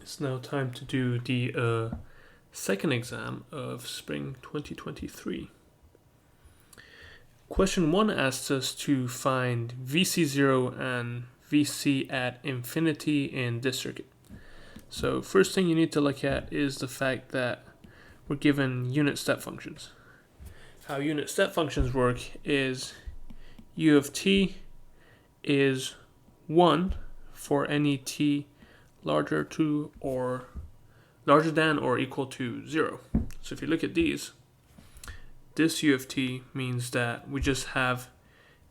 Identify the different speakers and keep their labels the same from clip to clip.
Speaker 1: It's now time to do the second exam of spring 2023. Question 1 asks us to find VC0 and VC at infinity in this circuit. So first thing you need to look at is the fact that we're given unit step functions. How unit step functions work is u of t is 1 for any t larger than or equal to 0. So if you look at these, this u of t means that we just have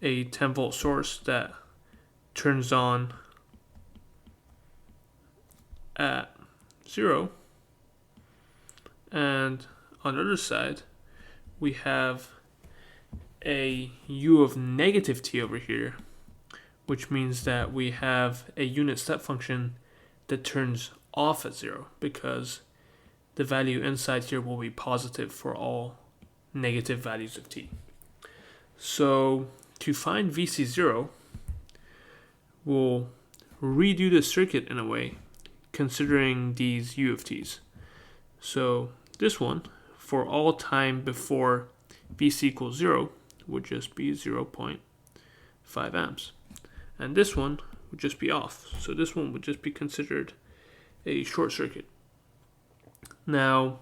Speaker 1: a 10 volt source that turns on at 0, and on the other side we have a u of negative t over here, which means that we have a unit step function that turns off at 0 because the value inside here will be positive for all negative values of t. So to find VC0, we'll redo the circuit in a way considering these u of t's. So this one, for all time before VC equals 0, would just be 0.5 amps. And this one would just be off. So this one would just be considered a short circuit. Now,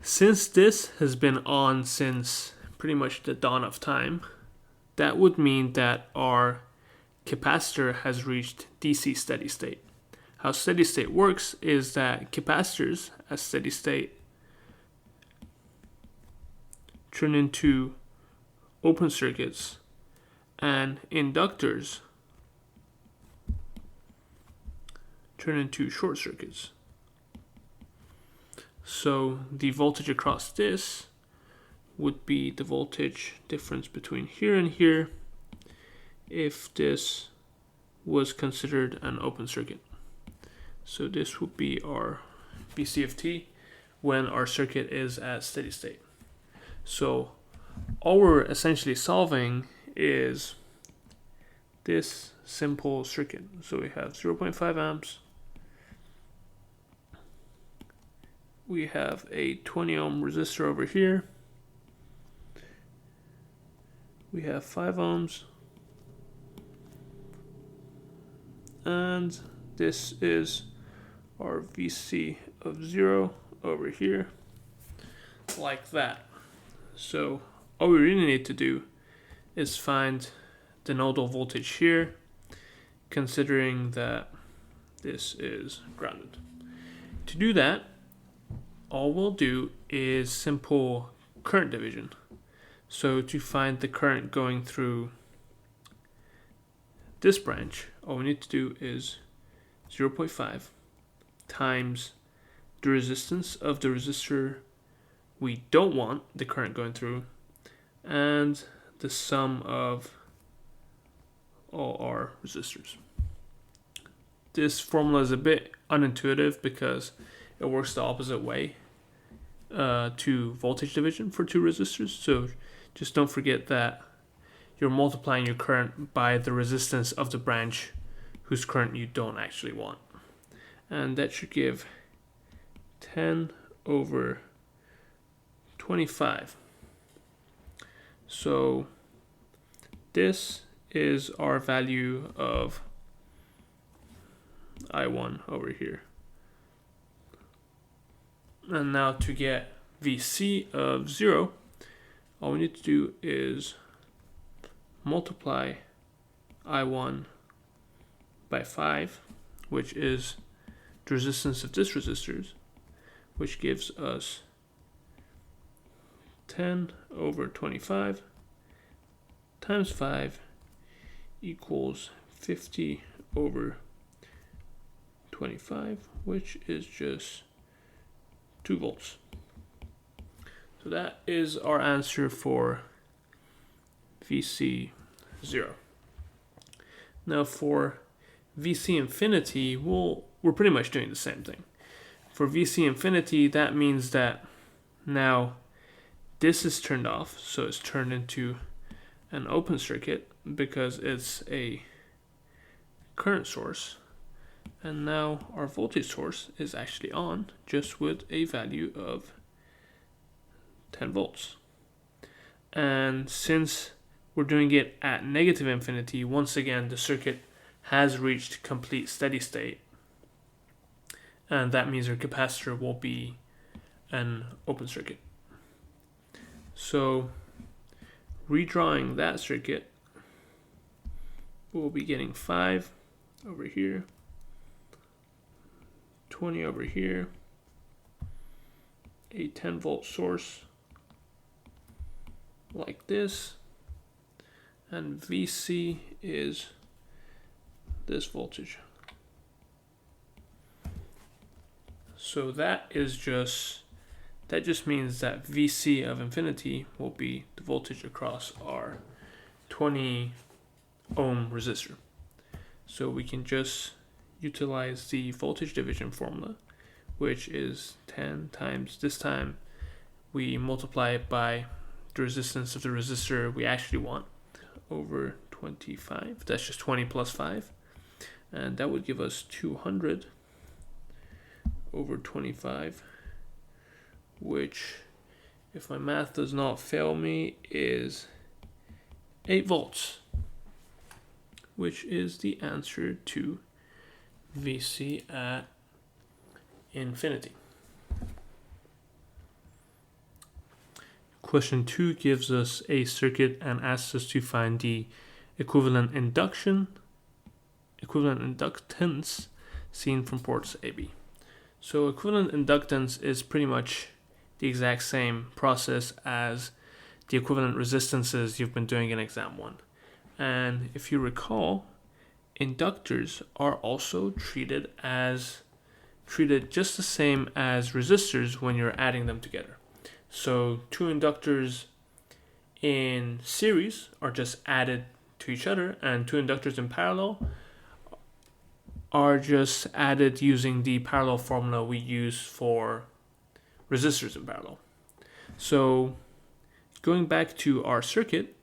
Speaker 1: since this has been on since pretty much the dawn of time, that would mean that our capacitor has reached DC steady state. How steady state works is that capacitors at steady state turn into open circuits and inductors turn into short circuits. So the voltage across this would be the voltage difference between here and here if this was considered an open circuit. So this would be our VC of t when our circuit is at steady state. So all we're essentially solving is this simple circuit. So we have 0.5 amps. We have a 20 ohm resistor over here. We have 5 ohms. And this is our VC of 0 over here, like that. So all we really need to do is find the nodal voltage here, considering that this is grounded. To do that, all we'll do is simple current division. So to find the current going through this branch, all we need to do is 0.5 times the resistance of the resistor we don't want the current going through, and the sum of all our resistors. This formula is a bit unintuitive because it works the opposite way to voltage division for two resistors. So just don't forget that you're multiplying your current by the resistance of the branch whose current you don't actually want. And that should give 10 over 25. So this is our value of I1 over here. And now to get VC of 0, all we need to do is multiply I1 by 5, which is the resistance of this resistor, which gives us 10 over 25 times 5 equals 50 over 25, which is just 2 volts. So that is our answer for VC0. Now for VC infinity, we're pretty much doing the same thing. For VC infinity, that means that now this is turned off, so it's turned into an open circuit because it's a current source. And now our voltage source is actually on, just with a value of 10 volts. And since we're doing it at negative infinity, once again the circuit has reached complete steady state, and that means our capacitor will be an open circuit. So redrawing that circuit, we'll be getting 5 over here, 20 over here, a 10 volt source like this, and VC is this voltage. So that just means that VC of infinity will be the voltage across our 20 ohm resistor. So we can just utilize the voltage division formula, which is 10 times, this time we multiply it by the resistance of the resistor we actually want, over 25. That's just 20 plus 5. And that would give us 200 over 25, which, if my math does not fail me, is 8 volts, which is the answer to VC at infinity. Question 2 gives us a circuit and asks us to find the equivalent inductance seen from ports AB. So equivalent inductance is pretty much the exact same process as the equivalent resistances you've been doing in exam 1. And if you recall, inductors are also treated just the same as resistors when you're adding them together. So two inductors in series are just added to each other, and two inductors in parallel are just added using the parallel formula we use for resistors in parallel. So going back to our circuit,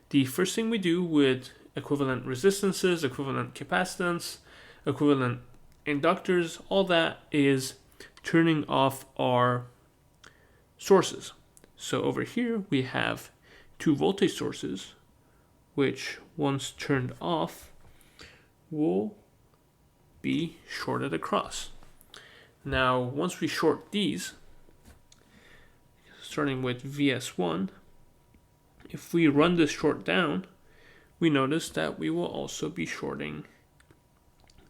Speaker 1: the first thing we do with equivalent resistances, equivalent capacitance, equivalent inductors, all that is turning off our sources. So over here we have two voltage sources, which once turned off will be shorted across. Now once we short these, starting with VS1, if we run this short down, we notice that we will also be shorting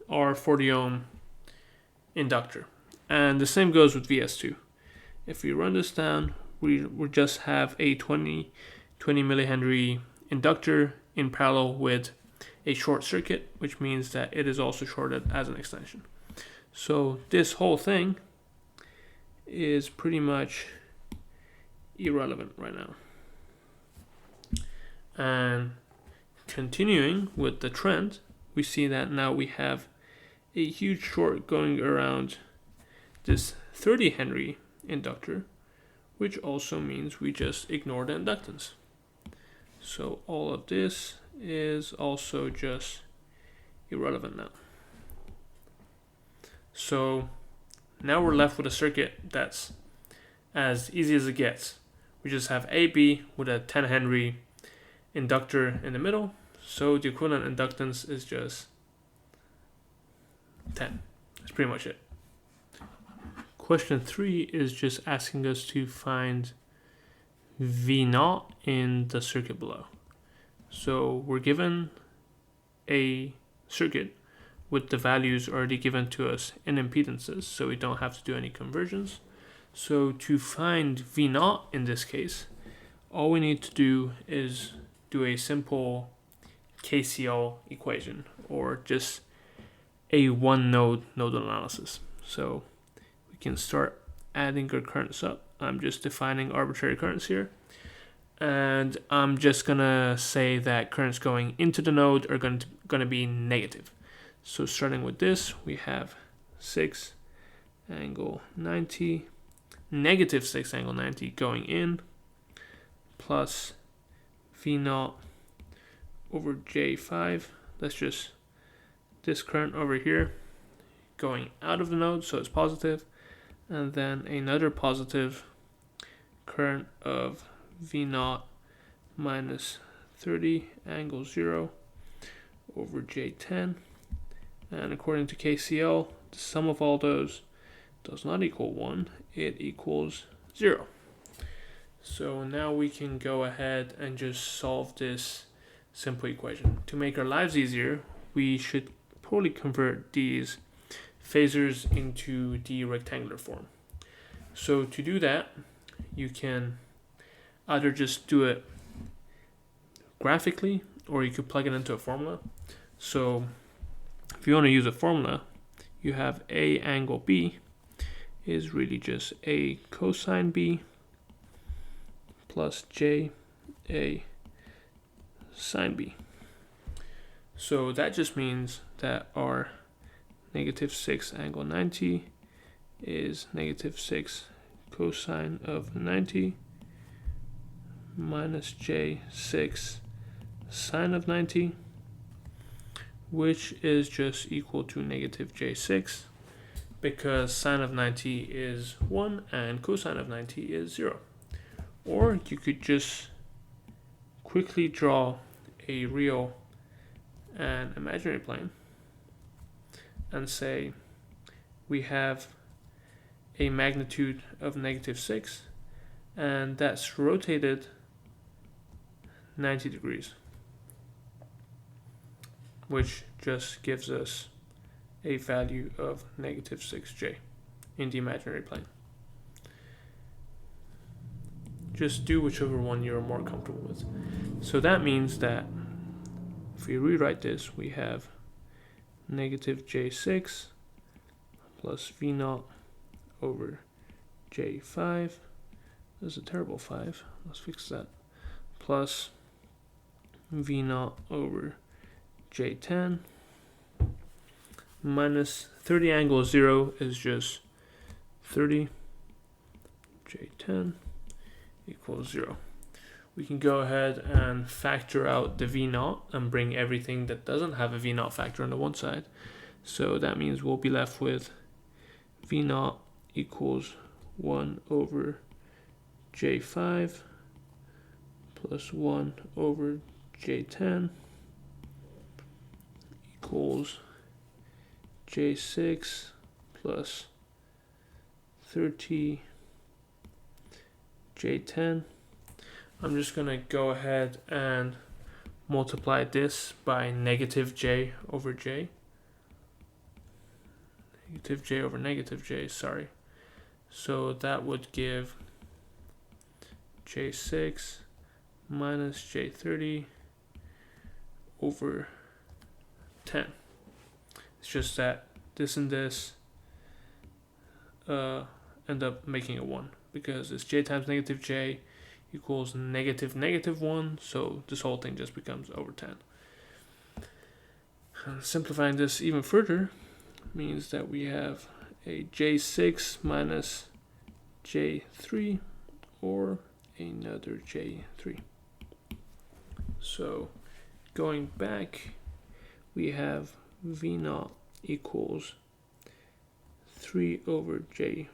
Speaker 1: our 40 ohm inductor. And the same goes with VS2. If we run this down, we just have a 20 millihenry inductor in parallel with a short circuit, which means that it is also shorted as an extension. So this whole thing is pretty much irrelevant right now. And continuing with the trend, we see that now we have a huge short going around this 30 Henry inductor, which also means we just ignore the inductance. So all of this is also just irrelevant now. So now we're left with a circuit that's as easy as it gets. We just have AB with a 10 Henry inductor in the middle, so the equivalent inductance is just 10. That's pretty much it. Question 3 is just asking us to find V0 in the circuit below. So we're given a circuit with the values already given to us in impedances, so we don't have to do any conversions. So to find V0 in this case, all we need to do is do a simple KCL equation, or just a one node nodal analysis. So we can start adding our currents up. I'm just defining arbitrary currents here, and I'm just gonna say that currents going into the node are gonna be negative. So starting with this, we have 6 angle 90, negative 6 angle 90 going in, plus V0 over J5. That's just this current over here going out of the node, so it's positive, and then another positive current of V0 minus 30 angle 0 over J10. And according to KCL, the sum of all those does not equal 1, it equals 0. So now we can go ahead and just solve this simple equation. To make our lives easier, we should probably convert these phasors into the rectangular form. So to do that, you can either just do it graphically, or you could plug it into a formula. So if you want to use a formula, you have A angle B is really just A cosine B plus J A sine B. So that just means that our negative 6 angle 90 is negative 6 cosine of 90 minus J6 sine of 90, which is just equal to negative J6, because sine of 90 is 1 and cosine of 90 is 0. Or you could just quickly draw a real and imaginary plane and say we have a magnitude of negative 6, and that's rotated 90 degrees, which just gives us a value of negative 6j in the imaginary plane. Just do whichever one you're more comfortable with. So that means that if we rewrite this, we have negative J6 plus V0 over J5. That's a terrible 5. Let's fix that. Plus V0 over J10 minus 30 angle 0 is just 30 J10 equals 0. We can go ahead and factor out the V0 and bring everything that doesn't have a V0 factor on the one side. So that means we'll be left with V0 equals 1 over J5 plus 1 over J10 equals J6 plus 30 J10. I'm just going to go ahead and multiply this by negative J over J. Negative J over negative J, sorry. So that would give J6 minus J30 over 10. It's just that this and this end up making a 1, because it's J times negative J equals negative negative 1, so this whole thing just becomes over 10. And simplifying this even further means that we have a J6 minus J3 or another J3. So going back, we have V0 equals 3 over J10.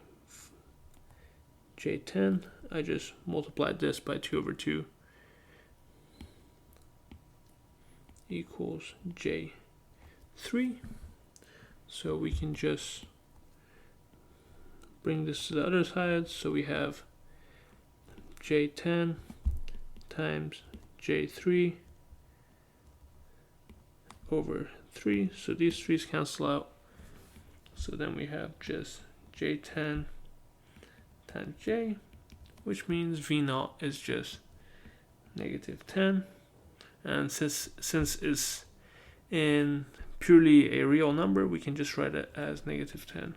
Speaker 1: I just multiplied this by 2 over 2 equals J3. So we can just bring this to the other side. So we have J10 times J3 over 3. So these 3's cancel out. So then we have just J10 times J, which means V0 is just negative 10. And since it's in purely a real number, we can just write it as negative 10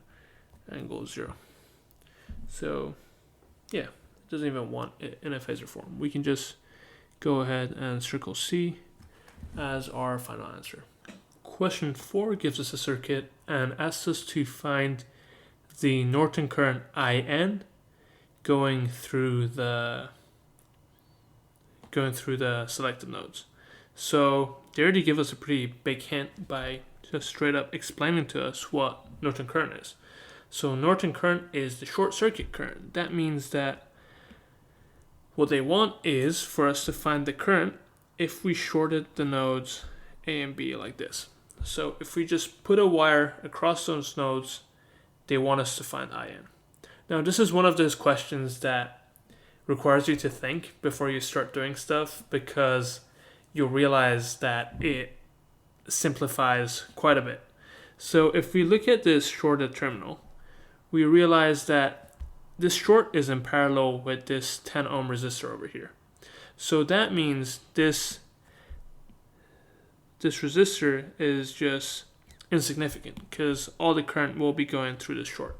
Speaker 1: angle 0. So yeah, it doesn't even want it in a phasor form. We can just go ahead and circle C as our final answer. Question 4 gives us a circuit and asks us to find the Norton current IN going through the selected nodes. So they already give us a pretty big hint by just straight up explaining to us what Norton current is. So Norton current is the short circuit current. That means that what they want is for us to find the current if we shorted the nodes A and B like this. So if we just put a wire across those nodes, they want us to find IN. Now this is one of those questions that requires you to think before you start doing stuff, because you'll realize that it simplifies quite a bit. So if we look at this shorted terminal, we realize that this short is in parallel with this 10 ohm resistor over here. So that means this resistor is just insignificant because all the current will be going through this short.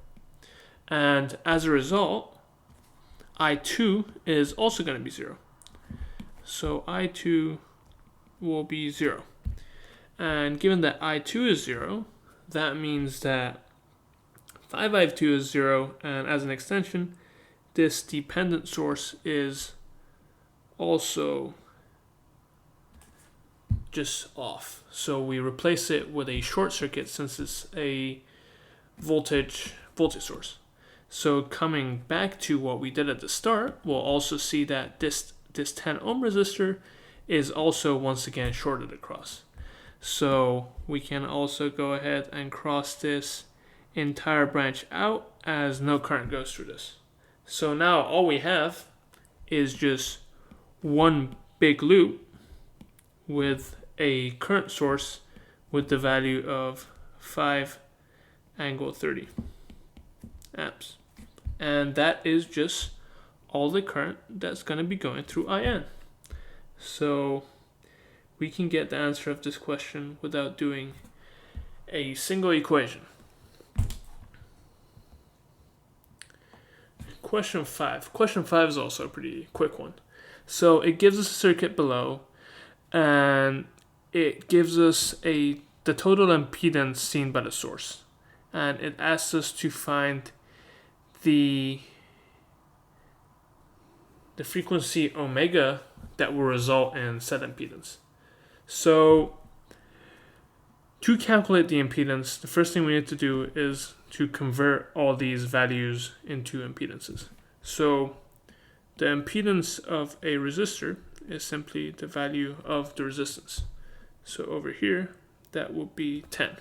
Speaker 1: And as a result, I2 is also going to be 0. So I2 will be 0. And given that I2 is 0, that means that 5I2 is 0, and as an extension, this dependent source is also just off. So we replace it with a short circuit since it's a voltage source. So coming back to what we did at the start, we'll also see that this 10 ohm resistor is also once again shorted across. So we can also go ahead and cross this entire branch out as no current goes through this. So now all we have is just one big loop with a current source with the value of 5 angle 30 amps. And that is just all the current that's going to be going through IN. So we can get the answer of this question without doing a single equation. Question 5. Question 5 is also a pretty quick one. So it gives us a circuit below, and it gives us the total impedance seen by the source. And it asks us to find the frequency omega that will result in set impedance. So to calculate the impedance, the first thing we need to do is to convert all these values into impedances. So the impedance of a resistor is simply the value of the resistance. So over here, that will be 10.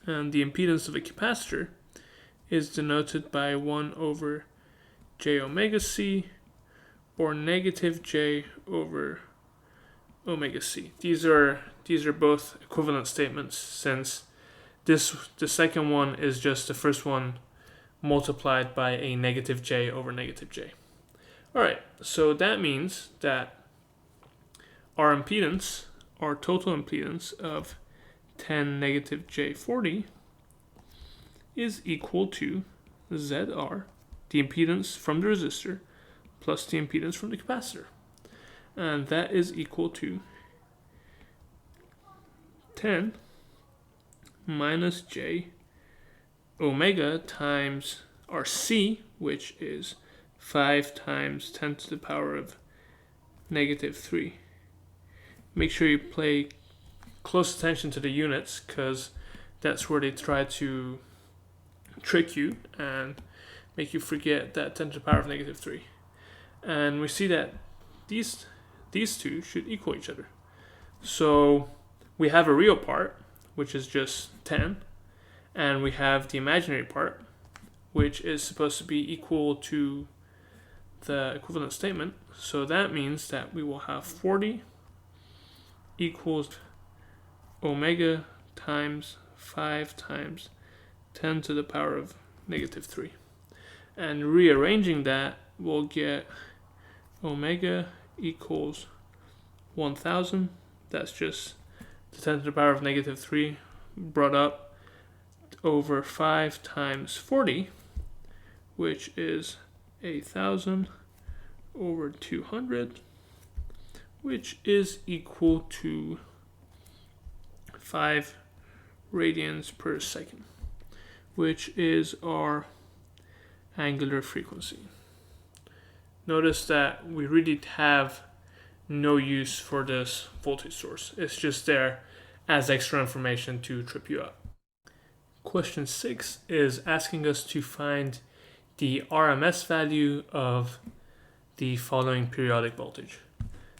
Speaker 1: And the impedance of a capacitor is denoted by 1 over j omega c, or negative j over omega c. These are both equivalent statements, since the second one is just the first one multiplied by a negative j over negative j. Alright, so that means that our impedance, our total impedance of 10 negative j40 is equal to ZR, the impedance from the resistor, plus the impedance from the capacitor. And that is equal to 10 minus j omega times our c, which is 5 times 10 to the power of negative 3. Make sure you pay close attention to the units, because that's where they try to trick you and make you forget that 10 to the power of negative 3. And we see that these two should equal each other. So we have a real part, which is just 10, and we have the imaginary part, which is supposed to be equal to the equivalent statement. So that means that we will have 40 equals omega times 5 times 10 to the power of negative 3. And rearranging that, we'll get omega equals 1000. That's just the 10 to the power of negative 3 brought up over 5 times 40, which is 1000 over 200, which is equal to 5 radians per second, which is our angular frequency. Notice that we really have no use for this voltage source. It's just there as extra information to trip you up. Question 6 is asking us to find the RMS value of the following periodic voltage.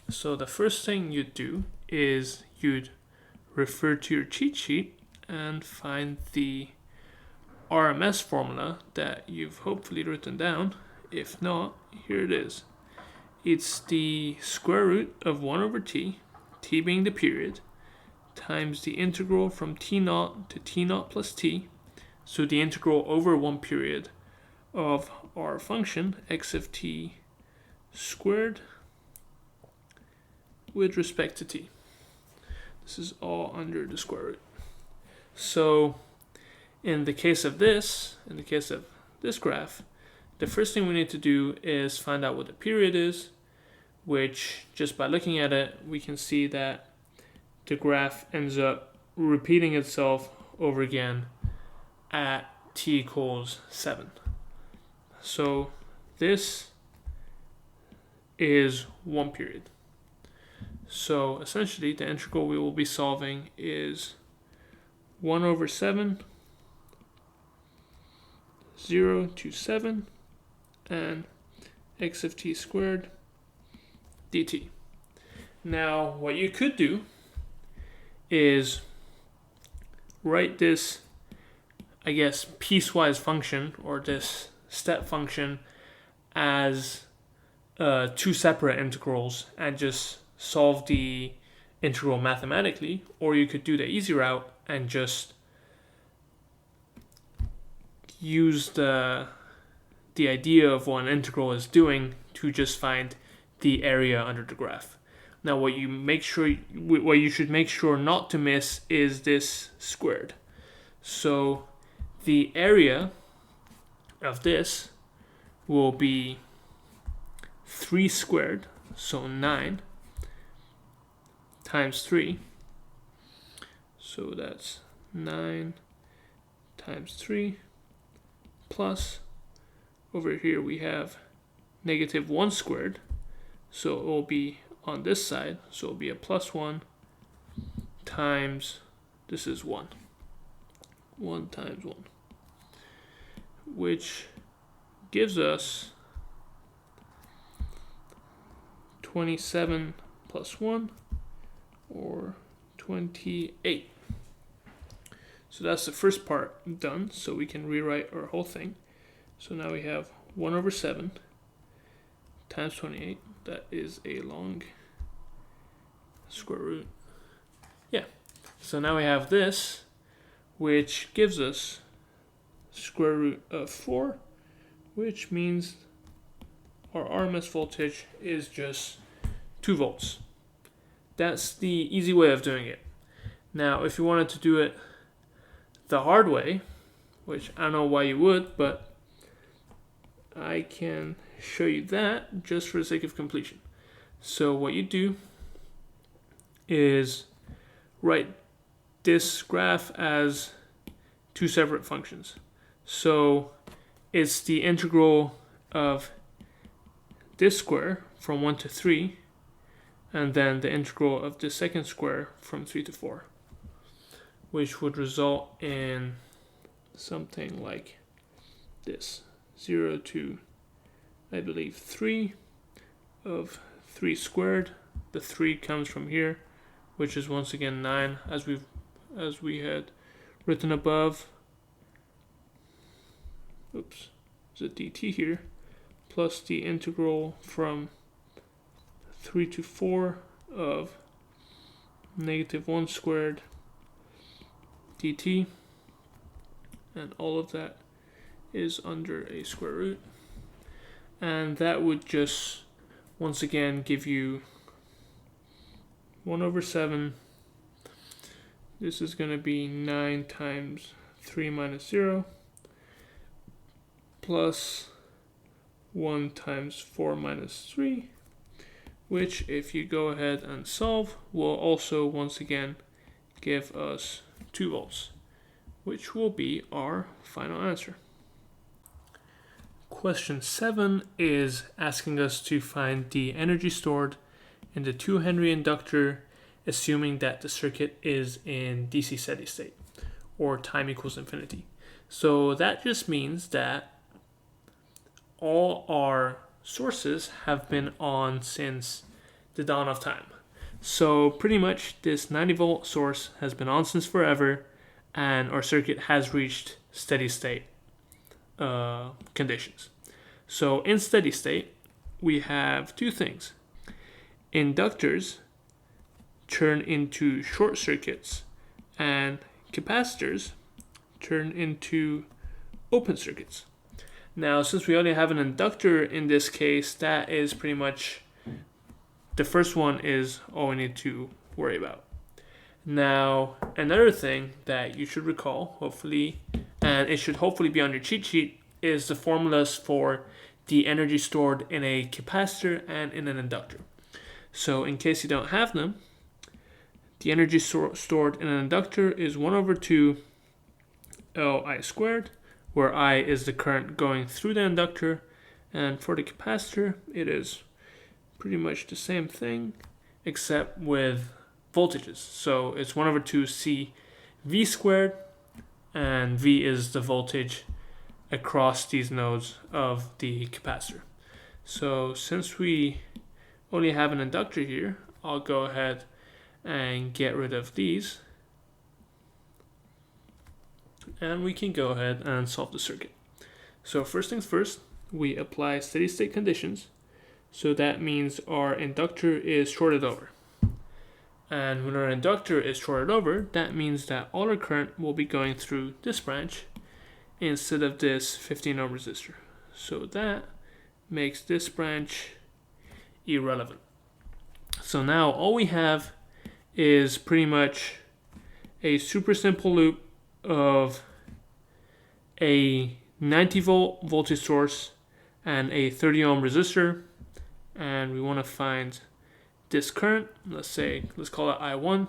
Speaker 1: So the first thing you'd do is you'd refer to your cheat sheet and find the RMS formula that you've hopefully written down. If not, here it is. It's the square root of 1 over t, t being the period, times the integral from t0 to t0 plus t, so the integral over one period of our function x of t squared with respect to t. This is all under the square root. So in the case of this graph, the first thing we need to do is find out what the period is, which just by looking at it, we can see that the graph ends up repeating itself over again at t equals 7. So this is one period. So essentially the integral we will be solving is 1 over 7, 0 to 7, and x of t squared dt. Now what you could do is write this, I guess, piecewise function or this step function as two separate integrals and just solve the integral mathematically, or you could do the easy route and just use the idea of what an integral is doing to just find the area under the graph. Now what you should make sure not to miss is this squared. So the area of this will be 3 squared, so 9 times 3. So that's 9 times 3 plus, over here we have negative 1 squared, so it will be on this side, so it will be a plus 1 times, this is 1 times 1, which gives us 27 plus 1, or 28. So that's the first part done, so we can rewrite our whole thing. So now we have 1 over 7 times 28. That is a long square root. Yeah. So now we have this, which gives us square root of 4, which means our RMS voltage is just 2 volts. That's the easy way of doing it. Now, if you wanted to do it the hard way, which I don't know why you would, but I can show you that just for the sake of completion. So what you do is write this graph as 2 separate functions. So it's the integral of this square from 1 to 3, and then the integral of the second square from 3 to 4, which would result in something like this: 0 to, I believe, 3 of 3 squared. The 3 comes from here, which is once again 9, as we had written above. Oops, there's a dt here, plus the integral from 3 to 4 of negative 1 squared dt, and all of that is under a square root. And that would just once again give you 1 over 7. This is going to be 9 times 3 minus 0 plus 1 times 4 minus 3, which, if you go ahead and solve, will also once again give us 2 volts, which will be our final answer. Question 7 is asking us to find the energy stored in the 2 Henry inductor assuming that the circuit is in DC steady state or time equals infinity. So that just means that all our sources have been on since the dawn of time. So pretty much this 90 volt source has been on since forever, and our circuit has reached steady state conditions. So in steady state, we have two things. Inductors turn into short circuits, and capacitors turn into open circuits. Now, since we only have an inductor in this case, that is pretty much the first one is all we need to worry about. Now, another thing that you should recall, hopefully, and it should hopefully be on your cheat sheet, is the formulas for the energy stored in a capacitor and in an inductor. So in case you don't have them, the energy stored in an inductor is 1 over 2 Li squared, where I is the current going through the inductor, and for the capacitor, it is pretty much the same thing, except with voltages. So it's 1 over 2 C V squared, and V is the voltage across these nodes of the capacitor. So since we only have an inductor here, I'll go ahead and get rid of these, and we can go ahead and solve the circuit. So first things first, we apply steady state conditions. So that means our inductor is shorted over. And when our inductor is shorted over, that means that all our current will be going through this branch instead of this 15 ohm resistor. So that makes this branch irrelevant. So now all we have is pretty much a super simple loop of a 90 volt voltage source and a 30 ohm resistor, and we want to find this current, let's call it I1,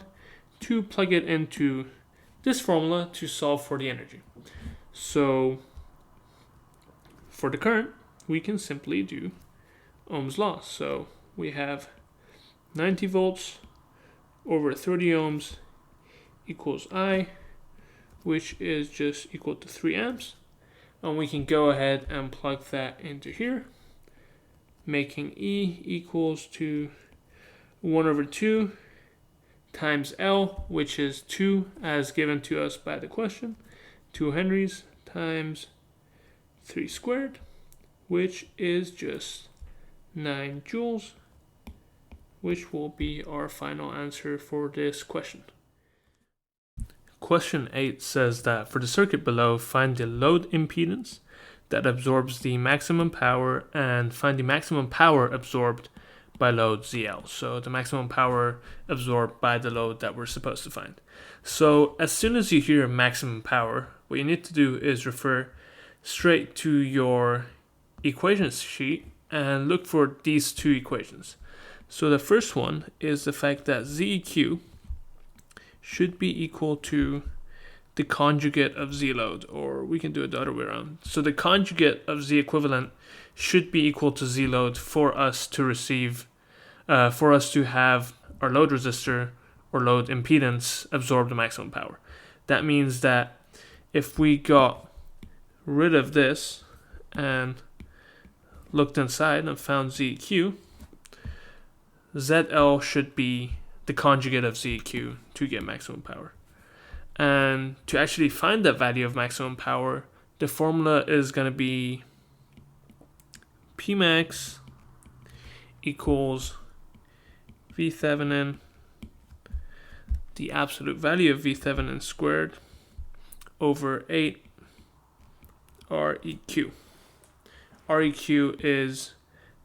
Speaker 1: to plug it into this formula to solve for the energy. So for the current, we can simply do Ohm's law. So we have 90 volts over 30 ohms equals I, which is just equal to 3 amps. And we can go ahead and plug that into here, making E equals to 1 over 2 times L, which is 2 as given to us by the question, 2 henries times 3 squared, which is just 9 joules, which will be our final answer for this question. Question 8 says that for the circuit below, find the load impedance that absorbs the maximum power and find the maximum power absorbed by load ZL. So the maximum power absorbed by the load that we're supposed to find. So as soon as you hear maximum power, what you need to do is refer straight to your equations sheet and look for these two equations. So the first one is the fact that ZEQ should be equal to the conjugate of Z load, or we can do it the other way around. So the conjugate of Z equivalent should be equal to Z load for us to receive, for us to have our load resistor or load impedance absorb the maximum power. That means that if we got rid of this and looked inside and found ZEQ, ZL should be the conjugate of ZEQ to get maximum power. And to actually find that value of maximum power, the formula is going to be Pmax equals Vthevenin, the absolute value of Vthevenin squared, over 8 REQ. REQ is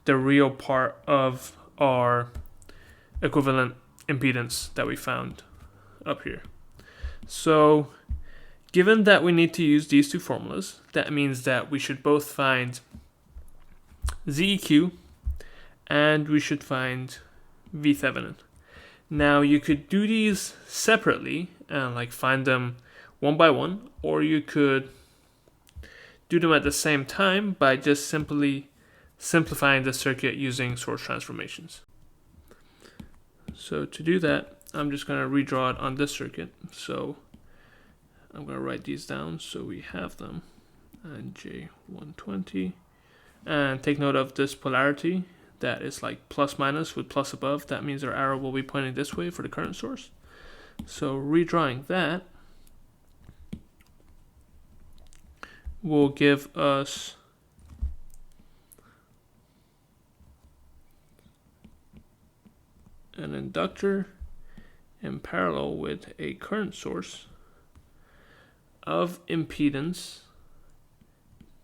Speaker 1: the real part of our equivalent impedance that we found up here. So given that we need to use these two formulas, that means that we should both find ZEQ and we should find Vthevenin. Now you could do these separately and like find them one by one, or you could do them at the same time by just simply simplifying the circuit using source transformations. So to do that, I'm just going to redraw it on this circuit. So I'm going to write these down so we have them. And J120. And take note of this polarity. That is like plus minus with plus above. That means our arrow will be pointing this way for the current source. So redrawing that will give us an inductor in parallel with a current source of impedance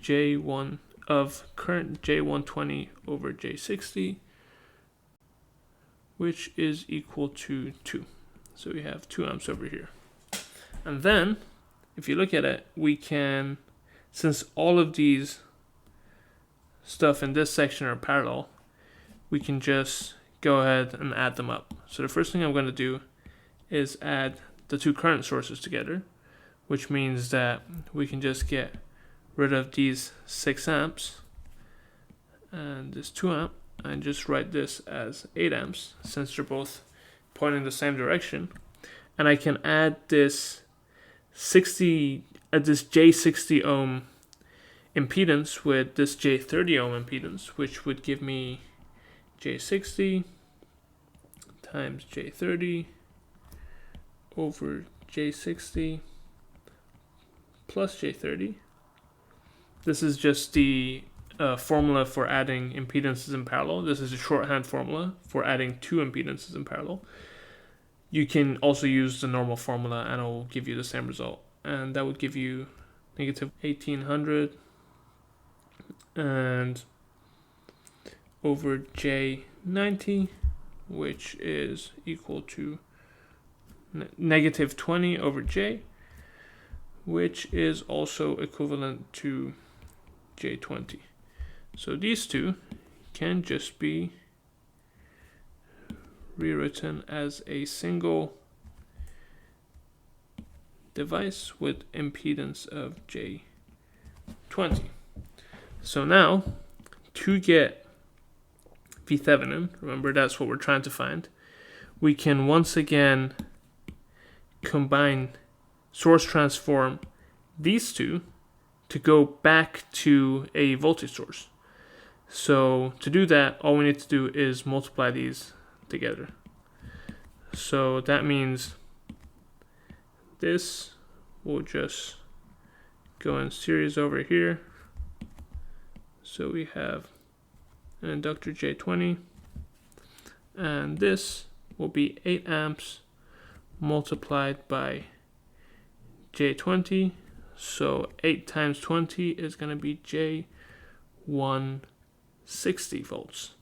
Speaker 1: J1 of current J120 over J60, which is equal to 2. So we have 2 amps over here. And then, if you look at it, we can, since all of these stuff in this section are parallel, we can just go ahead and add them up. So the first thing I'm going to do is add the 2 current sources together, which means that we can just get rid of these 6 amps and this 2 amp and just write this as 8 amps since they're both pointing the same direction. And I can add this this J60 ohm impedance with this J30 ohm impedance, which would give me J60 times J30 over J60 plus J30. This is just the formula for adding impedances in parallel. This is a shorthand formula for adding 2 impedances in parallel. You can also use the normal formula and it will give you the same result. And that would give you negative 1800 and over J90, which is equal to negative 20 over J, which is also equivalent to J20. So these two can just be rewritten as a single device with impedance of J20. So now, to get Vthevenin, remember that's what we're trying to find, we can once again combine source transform these two to go back to a voltage source. So to do that, all we need to do is multiply these together. So that means this will just go in series over here. So we have an inductor J20, and this will be 8 amps multiplied by J20. So 8 times 20 is going to be J160 volts.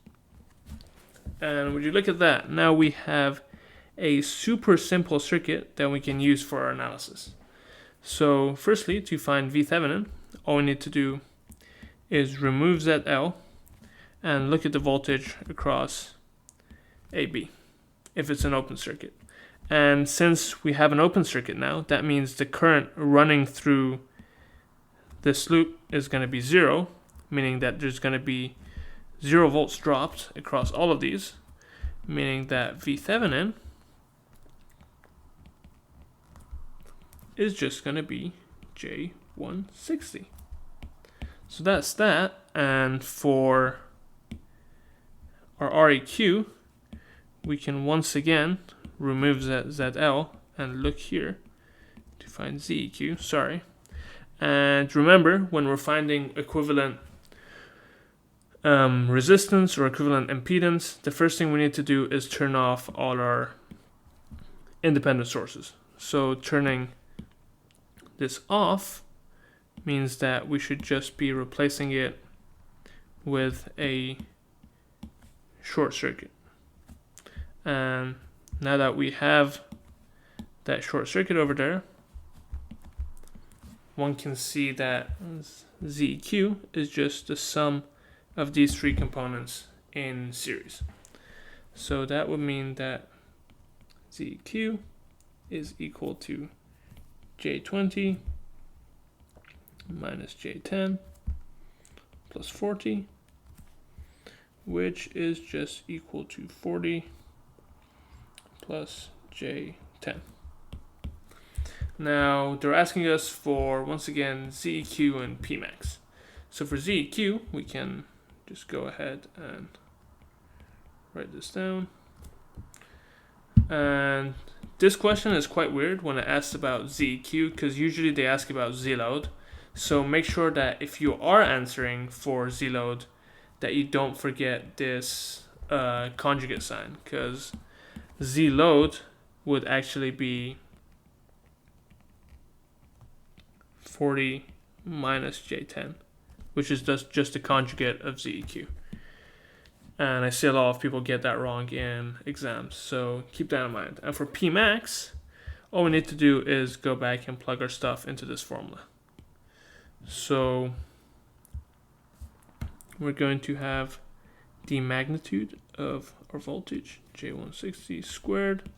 Speaker 1: And when you look at that, now we have a super simple circuit that we can use for our analysis. So firstly, to find Vthevenin, all we need to do is remove ZL and look at the voltage across AB if it's an open circuit. And since we have an open circuit now, that means the current running through this loop is going to be 0, meaning that there's going to be 0 volts dropped across all of these, meaning that Vthevenin is just going to be J160. So that's that. And for our REQ, we can once again remove ZL and look here to find ZEQ, sorry. And remember, when we're finding equivalent resistance or equivalent impedance, the first thing we need to do is turn off all our independent sources. So turning this off means that we should just be replacing it with a short circuit. And now that we have that short circuit over there, one can see that ZEQ is just the sum of these 3 components in series. So that would mean that ZEQ is equal to J20 minus J10 plus 40, which is just equal to 40 plus J10. Now they're asking us for, once again, ZEQ and Pmax. So for ZEQ, we can just go ahead and write this down. And this question is quite weird when it asks about ZEQ, because usually they ask about Z-load. So make sure that if you are answering for Z-load, that you don't forget this conjugate sign, because Z-load would actually be 40 minus J10, which is just the conjugate of ZEQ. And I see a lot of people get that wrong in exams, so keep that in mind. And for Pmax, all we need to do is go back and plug our stuff into this formula. So we're going to have the magnitude of our voltage, J160 squared,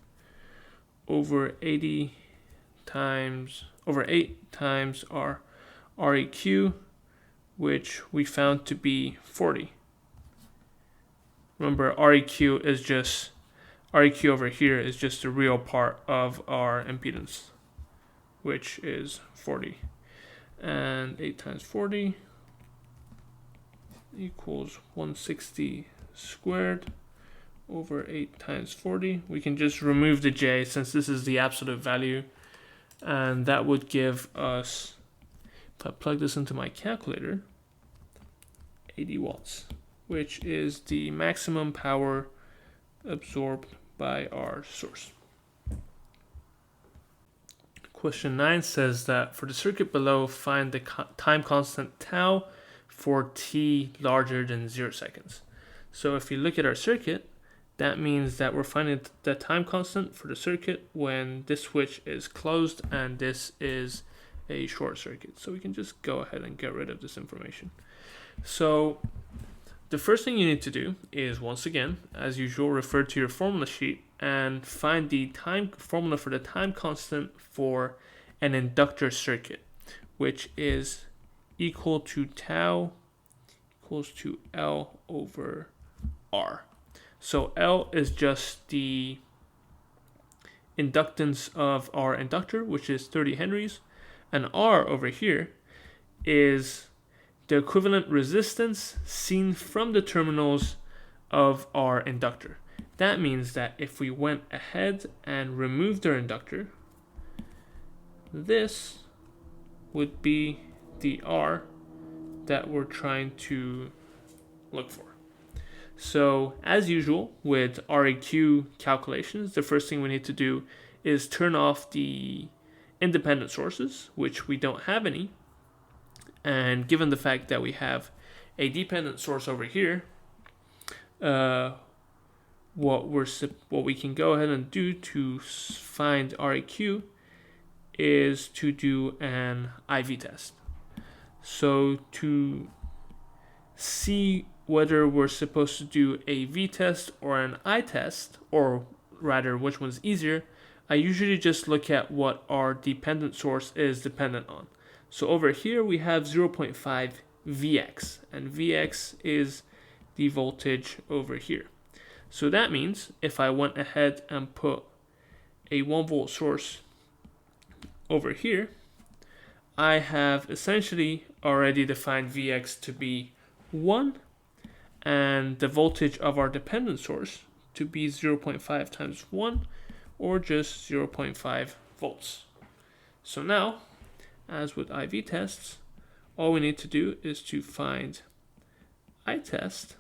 Speaker 1: over 80 times, over 8 times our REQ, which we found to be 40. Remember, REQ over here is just the real part of our impedance, which is 40. And 8 times 40 equals 160 squared over 8 times 40. We can just remove the J since this is the absolute value. And that would give us, if I plug this into my calculator, 80 watts, which is the maximum power absorbed by our source. Question 9 says that for the circuit below, find the time constant tau for t larger than 0 seconds. So if you look at our circuit, that means that we're finding the time constant for the circuit when this switch is closed and this is a short circuit. So we can just go ahead and get rid of this information. So the first thing you need to do is, once again, as usual, refer to your formula sheet and find the time formula for the time constant for an inductor circuit, which is equal to tau equals to L over R. So L is just the inductance of our inductor, which is 30 henries, and R over here is the equivalent resistance seen from the terminals of our inductor. That means that if we went ahead and removed our inductor, this would be the R that we're trying to look for. So as usual with REQ calculations, the first thing we need to do is turn off the independent sources, which we don't have any. And given the fact that we have a dependent source over here, what we can go ahead and do to find REQ is to do an IV test. So to see whether we're supposed to do a V test or an I test, or rather which one's easier, I usually just look at what our dependent source is dependent on. So over here we have 0.5 Vx, and Vx is the voltage over here. So that means if I went ahead and put a 1 volt source over here, I have essentially already defined Vx to be 1 and the voltage of our dependent source to be 0.5 times 1, or just 0.5 volts. So now, as with IV tests, all we need to do is to find I test,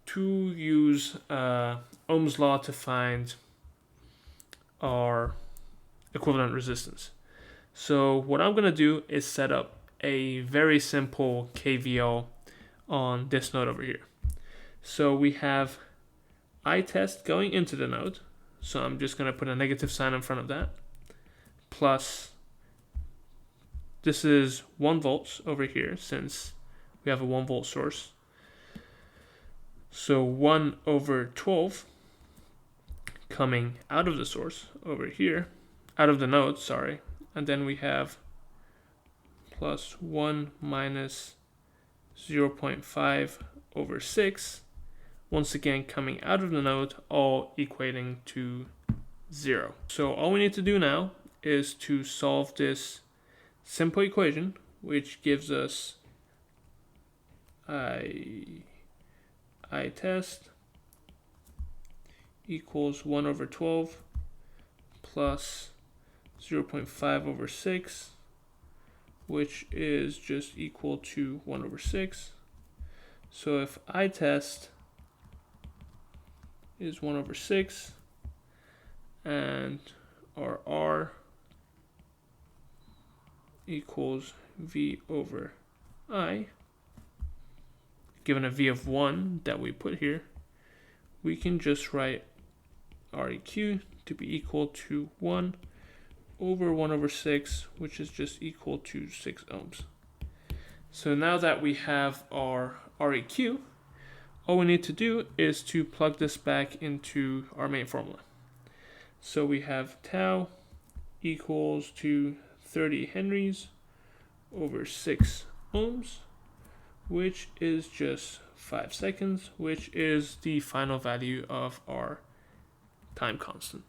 Speaker 1: to use Ohm's law to find our equivalent resistance. So what I'm going to do is set up a very simple KVL on this node over here. So we have I test going into the node, so I'm just going to put a negative sign in front of that, plus this is 1 volts over here since we have a 1 volt source. So 1 over 12 coming out of the source over here, out of the node, sorry, and then we have plus 1 minus 0.5 over 6, once again coming out of the node, all equating to 0. So all we need to do now is to solve this simple equation, which gives us I test equals 1 over 12 plus 0.5 over 6, which is just equal to 1 over 6. So if I test is 1 over 6 and our R equals V over I, given a V of 1 that we put here, we can just write REQ to be equal to 1 over 1 over 6, which is just equal to 6 ohms. So now that we have our REQ, all we need to do is to plug this back into our main formula. So we have tau equals to 30 henries over 6 ohms, which is just 5 seconds, which is the final value of our time constant.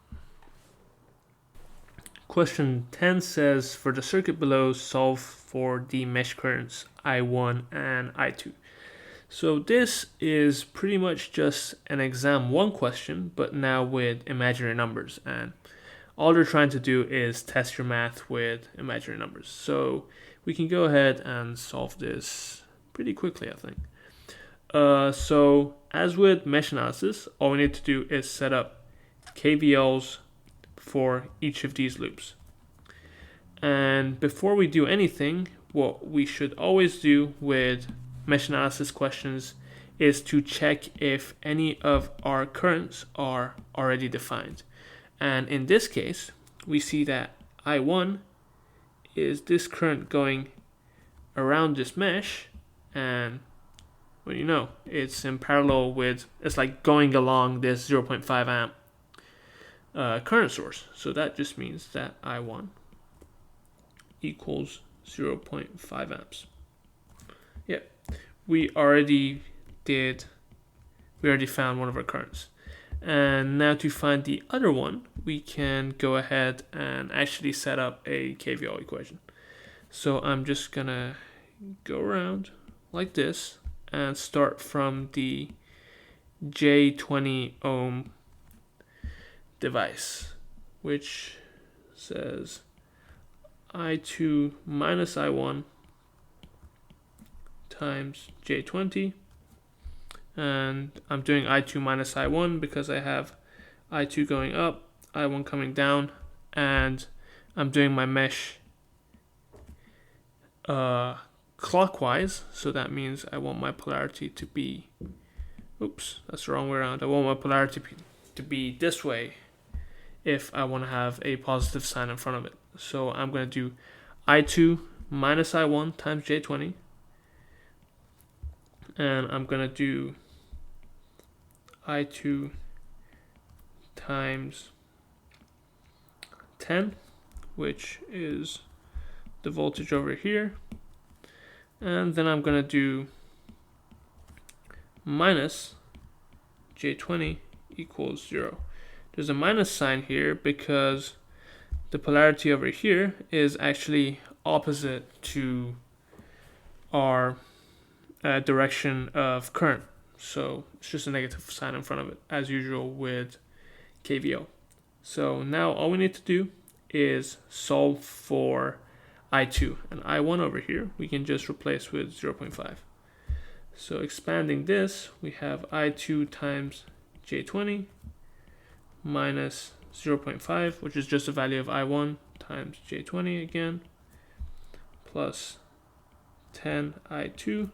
Speaker 1: Question 10 says, for the circuit below, solve for the mesh currents I1 and I2. So this is pretty much just an exam 1 question, but now with imaginary numbers. And all they're trying to do is test your math with imaginary numbers. So we can go ahead and solve this pretty quickly, I think. So as with mesh analysis, all we need to do is set up KVLs for each of these loops. And before we do anything, what we should always do with mesh analysis questions is to check if any of our currents are already defined. And in this case, we see that I1 is this current going around this mesh, and well, you know, it's in parallel with, it's like going along this 0.5 amp current source. So that just means that I1 equals 0.5 amps. Yeah, we already found one of our currents. And now to find the other one, we can go ahead and actually set up a KVL equation. So I'm just gonna go around like this and start from the J20 ohm device, which says I2 minus I1 times J20. And I'm doing I2 minus I1 because I have I2 going up, I1 coming down, and I'm doing my mesh clockwise, so that means I want my polarity to be, oops, that's the wrong way around. I want my polarity to be this way if I want to have a positive sign in front of it. So I'm going to do I2 minus I1 times J20, and I'm going to do I2 times 10, which is the voltage over here, and then I'm going to do minus J20 equals 0. There's a minus sign here because the polarity over here is actually opposite to our direction of current. So it's just a negative sign in front of it, as usual with KVL. So now all we need to do is solve for I2 and I1 over here. We can just replace with 0.5. So expanding this, we have I2 times J20 minus 0.5, which is just a value of I1 times J20 again, plus 10 I2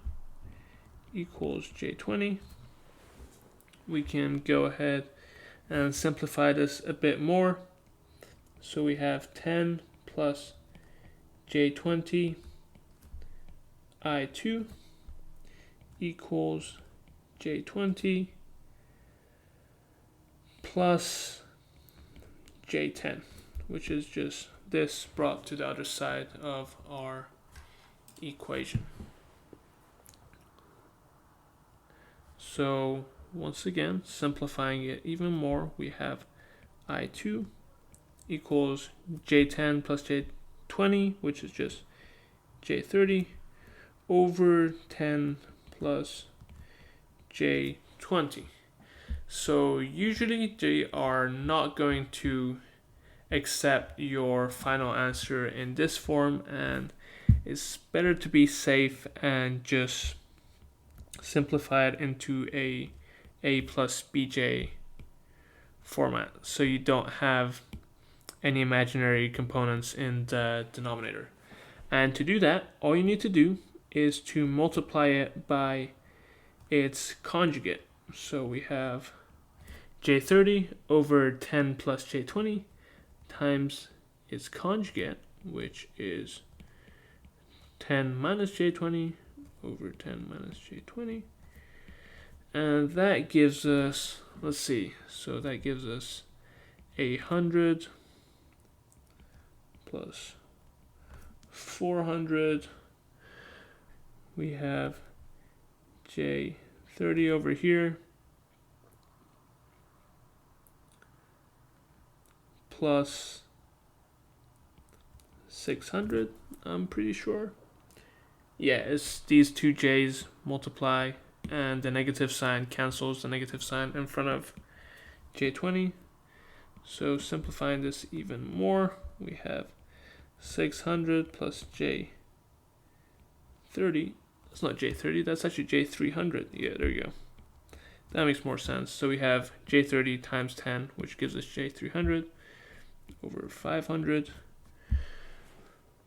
Speaker 1: equals J20. We can go ahead and simplify this a bit more. So we have 10 plus J20 I2 equals J20 plus J10, which is just this brought to the other side of our equation. So once again, simplifying it even more, we have I2 equals J10 plus J20, which is just J30, over 10 plus J20. So usually they are not going to accept your final answer in this form, and it's better to be safe and just simplify it into a plus bj format, so you don't have any imaginary components in the denominator. And to do that, all you need to do is to multiply it by its conjugate. So we have J30 over 10 plus J20 times its conjugate, which is 10 minus J20 over 10 minus J20. And that gives us, let's see, so that gives us 100 plus 400. We have J30 over here plus 600, I'm pretty sure. Yeah, it's these two J's multiply, and the negative sign cancels the negative sign in front of J20. So simplifying this even more, we have 600 plus J30. That's not J30, that's actually J300. Yeah, there you go. That makes more sense. So we have J30 times 10, which gives us J300 over 500,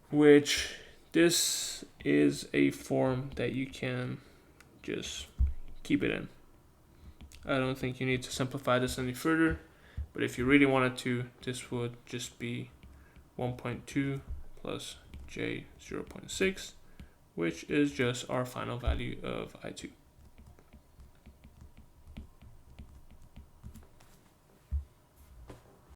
Speaker 1: which this is a form that you can just keep it in. I don't think you need to simplify this any further, but if you really wanted to, this would just be 1.2 plus J 0.6, which is just our final value of I2.